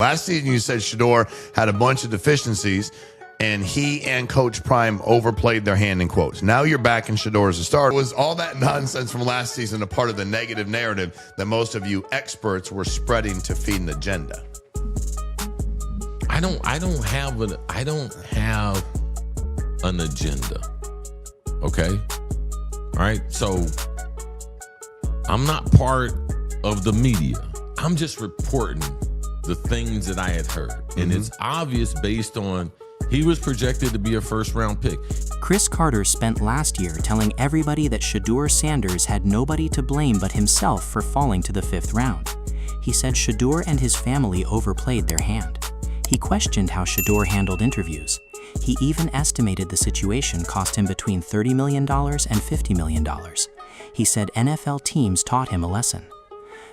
Last season, you said Shedeur had a bunch of deficiencies, and he and Coach Prime overplayed their hand in quotes. Now you're back in Shedeur as a starter. Was all that nonsense from last season a part of the negative narrative that most of you experts were spreading to feed an agenda? I don't have an agenda. Okay? All right? So I'm not part of the media. I'm just reporting the things that I had heard. And it's obvious based on he was projected to be a first-round pick. Cris Carter spent last year telling everybody that Shedeur Sanders had nobody to blame but himself for falling to the 5th round. He said Shedeur and his family overplayed their hand. He questioned how Shedeur handled interviews. He even estimated the situation cost him between $30 million and $50 million. He said NFL teams taught him a lesson.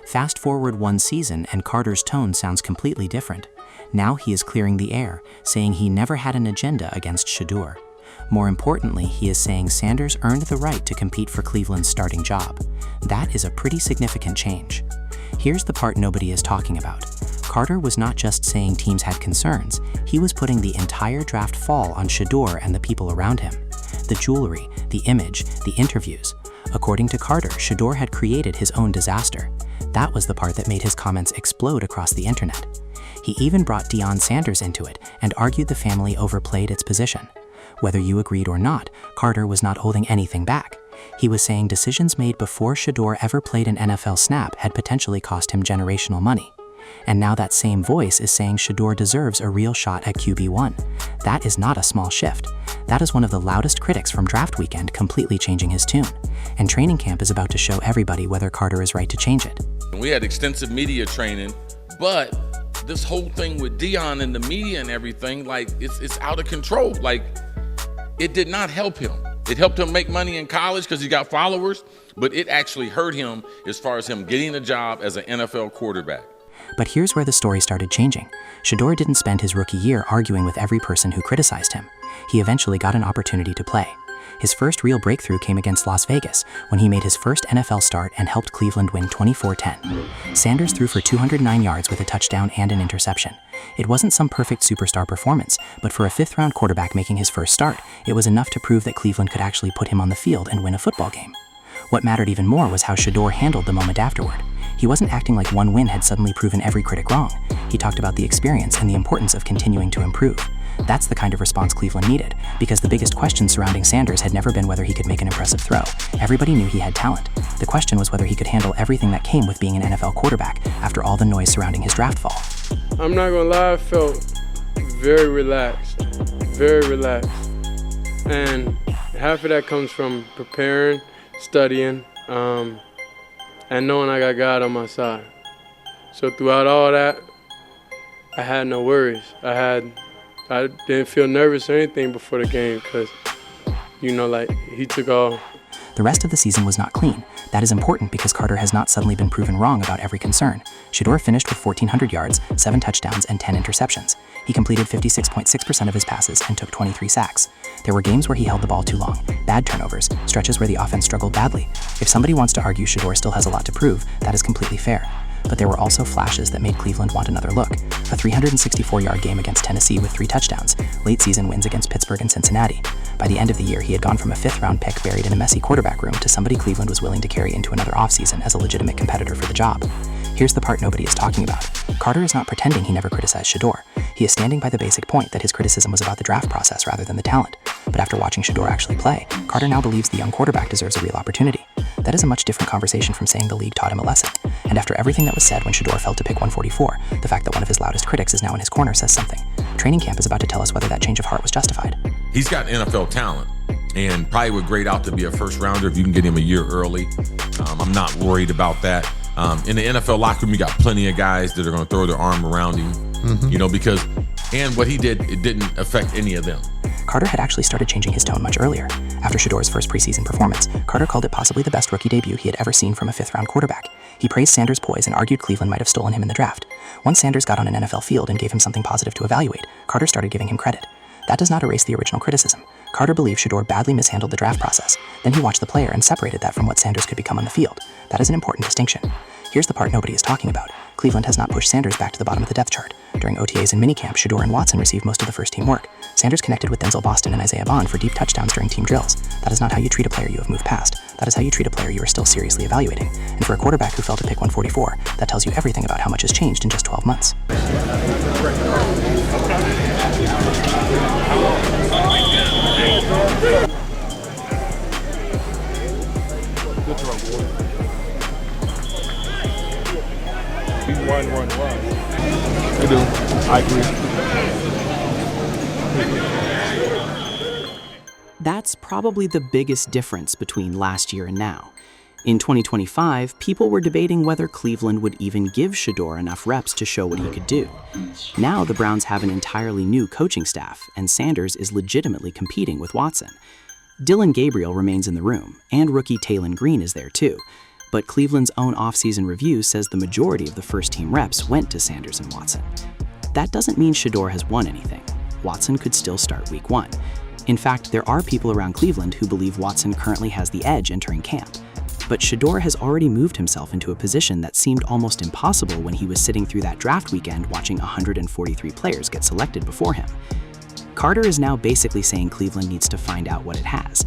Fast forward one season and Carter's tone sounds completely different. Now he is clearing the air, saying he never had an agenda against Shedeur. More importantly, he is saying Sanders earned the right to compete for Cleveland's starting job. That is a pretty significant change. Here's the part nobody is talking about. Carter was not just saying teams had concerns, he was putting the entire draft fall on Shedeur and the people around him. The jewelry, the image, the interviews. According to Carter, Shedeur had created his own disaster. That was the part that made his comments explode across the internet. He even brought Deion Sanders into it and argued the family overplayed its position. Whether you agreed or not, Carter was not holding anything back. He was saying decisions made before Shedeur ever played an NFL snap had potentially cost him generational money. And now that same voice is saying Shedeur deserves a real shot at QB1. That is not a small shift. That is one of the loudest critics from draft weekend completely changing his tune. And training camp is about to show everybody whether Carter is right to change it. We had extensive media training, but this whole thing with Deion and the media and everything, like it's out of control. Like, it did not help him. It helped him make money in college because he got followers, but it actually hurt him as far as him getting a job as an NFL quarterback. But here's where the story started changing. Shedeur didn't spend his rookie year arguing with every person who criticized him. He eventually got an opportunity to play. His first real breakthrough came against Las Vegas, when he made his first NFL start and helped Cleveland win 24-10. Sanders threw for 209 yards with a touchdown and an interception. It wasn't some perfect superstar performance, but for a 5th-round quarterback making his first start, it was enough to prove that Cleveland could actually put him on the field and win a football game. What mattered even more was how Shedeur handled the moment afterward. He wasn't acting like one win had suddenly proven every critic wrong. He talked about the experience and the importance of continuing to improve. That's the kind of response Cleveland needed, because the biggest question surrounding Sanders had never been whether he could make an impressive throw. Everybody knew he had talent. The question was whether he could handle everything that came with being an NFL quarterback after all the noise surrounding his draft fall. I'm not gonna lie, I felt very relaxed, and half of that comes from preparing, studying, and knowing I got God on my side. So throughout all that, I had no worries. I didn't feel nervous or anything before the game because, like, he took all. The rest of the season was not clean. That is important because Carter has not suddenly been proven wrong about every concern. Shedeur finished with 1,400 yards, 7 touchdowns, and 10 interceptions. He completed 56.6% of his passes and took 23 sacks. There were games where he held the ball too long, bad turnovers, stretches where the offense struggled badly. If somebody wants to argue Shedeur still has a lot to prove, that is completely fair. But there were also flashes that made Cleveland want another look. A 364-yard game against Tennessee with 3 touchdowns, late-season wins against Pittsburgh and Cincinnati. By the end of the year, he had gone from a 5th-round pick buried in a messy quarterback room to somebody Cleveland was willing to carry into another offseason as a legitimate competitor for the job. Here's the part nobody is talking about. Carter is not pretending he never criticized Shedeur. He is standing by the basic point that his criticism was about the draft process rather than the talent. But after watching Shedeur actually play, Carter now believes the young quarterback deserves a real opportunity. That is a much different conversation from saying the league taught him a lesson. And after everything that was said when Shedeur fell to pick 144, the fact that one of his loudest critics is now in his corner says something. Training camp is about to tell us whether that change of heart was justified. He's got NFL talent and probably would grade out to be a first rounder if you can get him a year early. I'm not worried about that. In the NFL locker room, you got plenty of guys that are going to throw their arm around him, and what he did, it didn't affect any of them. Carter had actually started changing his tone much earlier. After Shedeur's first preseason performance, Carter called it possibly the best rookie debut he had ever seen from a 5th-round quarterback. He praised Sanders' poise and argued Cleveland might have stolen him in the draft. Once Sanders got on an NFL field and gave him something positive to evaluate, Carter started giving him credit. That does not erase the original criticism. Carter believed Shedeur badly mishandled the draft process. Then he watched the player and separated that from what Sanders could become on the field. That is an important distinction. Here's the part nobody is talking about. Cleveland has not pushed Sanders back to the bottom of the depth chart. During OTAs and minicamp, Shedeur and Watson received most of the first-team work. Sanders connected with Denzel Boston and Isaiah Bond for deep touchdowns during team drills. That is not how you treat a player you have moved past. That is how you treat a player you are still seriously evaluating. And for a quarterback who fell to pick 144, that tells you everything about how much has changed in just 12 months. Run. I do. I agree. That's probably the biggest difference between last year and now. In 2025, people were debating whether Cleveland would even give Shedeur enough reps to show what he could do. Now the Browns have an entirely new coaching staff, and Sanders is legitimately competing with Watson. Dillon Gabriel remains in the room, and rookie Taylon Green is there too. But Cleveland's own offseason review says the majority of the first-team reps went to Sanders and Watson. That doesn't mean Shedeur has won anything. Watson could still start week 1. In fact, there are people around Cleveland who believe Watson currently has the edge entering camp. But Shedeur has already moved himself into a position that seemed almost impossible when he was sitting through that draft weekend watching 143 players get selected before him. Carter is now basically saying Cleveland needs to find out what it has,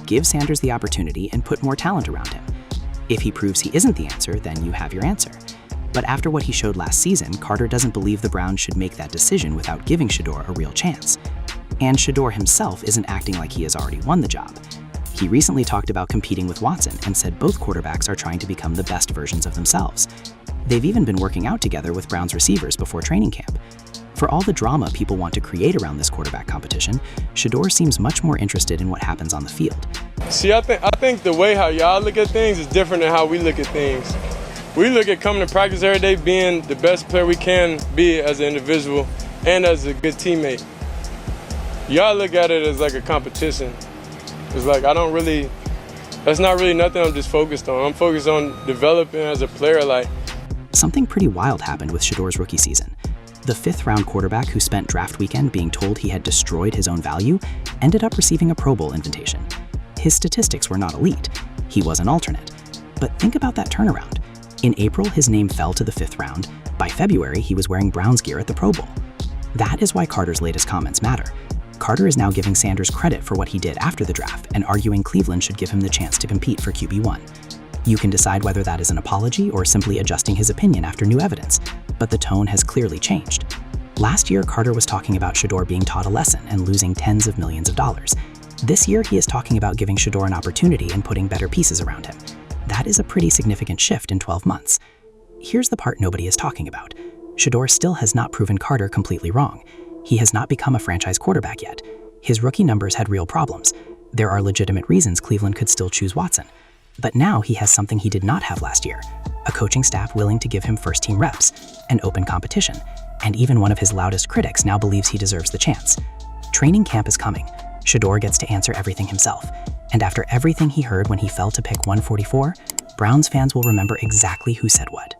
give Sanders the opportunity, and put more talent around him. If he proves he isn't the answer, then you have your answer. But after what he showed last season, Carter doesn't believe the Browns should make that decision without giving Shedeur a real chance. And Shedeur himself isn't acting like he has already won the job. He recently talked about competing with Watson and said both quarterbacks are trying to become the best versions of themselves. They've even been working out together with Browns receivers before training camp. For all the drama people want to create around this quarterback competition, Shedeur seems much more interested in what happens on the field. See, I think the way how y'all look at things is different than how we look at things. We look at coming to practice every day being the best player we can be as an individual and as a good teammate. Y'all look at it as like a competition. It's like that's not really nothing I'm just focused on. I'm focused on developing as a player. Something pretty wild happened with Shedeur's rookie season. The 5th-round quarterback who spent draft weekend being told he had destroyed his own value ended up receiving a Pro Bowl invitation. His statistics were not elite. He was an alternate. But think about that turnaround. In April, his name fell to the 5th round. By February, he was wearing Browns gear at the Pro Bowl. That is why Carter's latest comments matter. Carter is now giving Sanders credit for what he did after the draft and arguing Cleveland should give him the chance to compete for QB1. You can decide whether that is an apology or simply adjusting his opinion after new evidence, but the tone has clearly changed. Last year, Carter was talking about Shedeur being taught a lesson and losing tens of millions of dollars. This year, he is talking about giving Shedeur an opportunity and putting better pieces around him. That is a pretty significant shift in 12 months. Here's the part nobody is talking about. Shedeur still has not proven Carter completely wrong. He has not become a franchise quarterback yet. His rookie numbers had real problems. There are legitimate reasons Cleveland could still choose Watson. But now he has something he did not have last year, a coaching staff willing to give him first-team reps, an open competition, and even one of his loudest critics now believes he deserves the chance. Training camp is coming. Shedeur gets to answer everything himself. And after everything he heard when he fell to pick 144, Browns fans will remember exactly who said what.